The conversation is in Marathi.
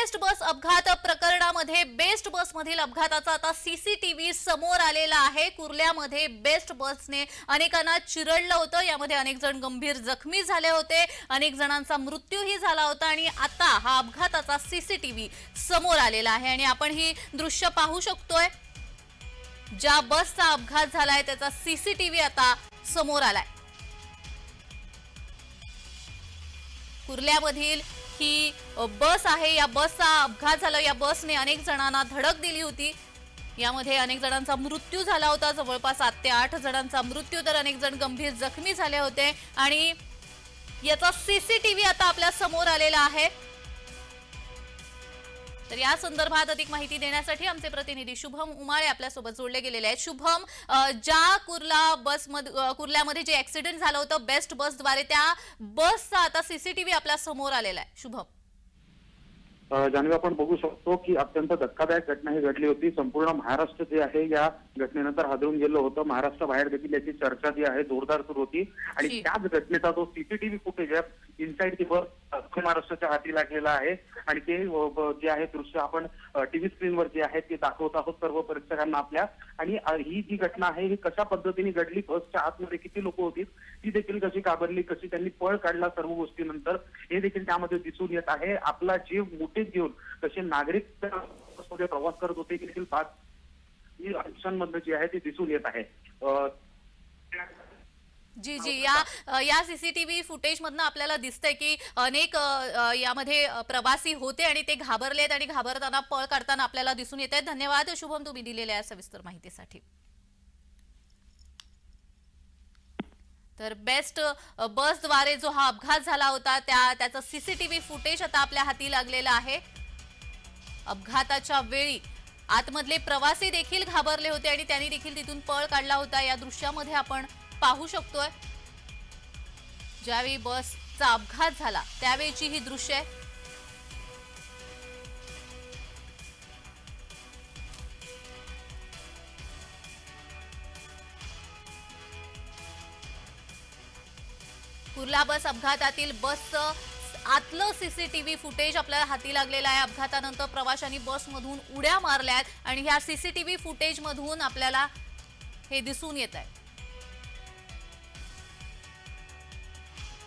बेस्ट बस अपघात प्रकरणामध्ये बेस्ट बस मधील अपघाताचा आता सीसीटीव्ही समोर आलेला आहे। कुर्ल्यामध्ये बेस्ट बसने अनेकांना चिरडलं होतं। यामध्ये अनेक जण गंभीर जखमी झाले होते, अनेक जणांचा मृत्यूही झाला होता आणि आता हा अपघाताचा सीसीटीव्ही समोर आलेला आहे आणि आपण ही दृश्य पाहू शकतोय। ज्या बसचा अपघात झालाय त्याचा सीसीटीव्ही आता समोर आलाय। कुर्ल्यामधील ही बस आहे। या बसचा अपघात झाला। या बसने अनेक जणांना धडक दिली होती। यामध्ये अनेक जणांचा मृत्यू झाला होता। जवळपास 7 ते 8 जणांचा मृत्यू, तर अनेक जण गंभीर जखमी झाले होते आणि याचा सीसीटीव्ही आता आपल्या समोर आलेला आहे। तर या संदर्भात अधिक माहिती देण्यासाठी आमचे प्रतिनिधी शुभम उमाळे आपल्या सोबत जोडले गेलेले आहेत। शुभम, ज्या कुर्ल्यामध्ये जे ऍक्सिडेंट झालं होतं बेस्ट बसद्वारे, त्या बसचा आता सीसीटीव्ही आपल्या समोर आलेला आहे। शुभम, जान्हवी, आपण बघू शकतो की अत्यंत धक्कादायक घटना ही घडली होती। संपूर्ण महाराष्ट्र जे आहे या घटनेनंतर हादरून गेलं होतं। महाराष्ट्र बाहेर देखील याची चर्चा जी आहे जोरदार सुरू होती आणि त्याच घटनेचा जो सीसीटीव्ही फुटेज आहे इनसाइड ती बस महाराष्ट्राच्या हाती लागलेला आहे आणि ते जे आहे दृश्य आपण टीव्ही स्क्रीनवर जे आहे ते दाखवत आहोत सर्व प्रेक्षकांना आपल्या। आणि ही जी घटना आहे ही कशा पद्धतीने घडली, बसच्या आतमध्ये किती लोक होती, ती देखील कशी घाबरली, कशी त्यांनी पळ काढला, सर्व गोष्टीनंतर हे देखील त्यामध्ये दिसून येत आहे। आपला जीव मुठीत घेऊन कसे नागरिक प्रवास करत होते देखील दृश्यांमधून जे आहे ते दिसून येत आहे। जी जी या सीसीटीव्ही फुटेज मधनं आपल्याला दिसतंय की अनेक यामध्ये प्रवासी होते आणि ते घाबरलेत आणि घाबरताना पळ काढताना आपल्याला दिसून येत आहेत। धन्यवाद शुभम, तुम्ही दिलेल्या सविस्तर माहितीसाठी। तर बेस्ट बसद्वारे जो हा अपघात झाला होता त्याचा सीसीटीव्ही फुटेज आता आपल्या हाती लागलेला आहे। अपघाताच्या वेळी आतमधले प्रवासी देखील घाबरले होते आणि त्यांनी देखील तिथून पळ काढला होता। या दृश्यामध्ये आपण पाहू शकतोय ज्यावेळी बसचा अपघात झाला त्यावेळीची ही दृश्य आहे। कुर्ला बस अपघातातील बसचं आतलं सीसीटीव्ही फुटेज आपल्याला हाती लागलेलं आहे। अपघातानंतर प्रवाशांनी बसमधून उड्या मारल्यात आणि ह्या सीसीटीव्ही फुटेज मधून आपल्याला हे दिसून येत आहे।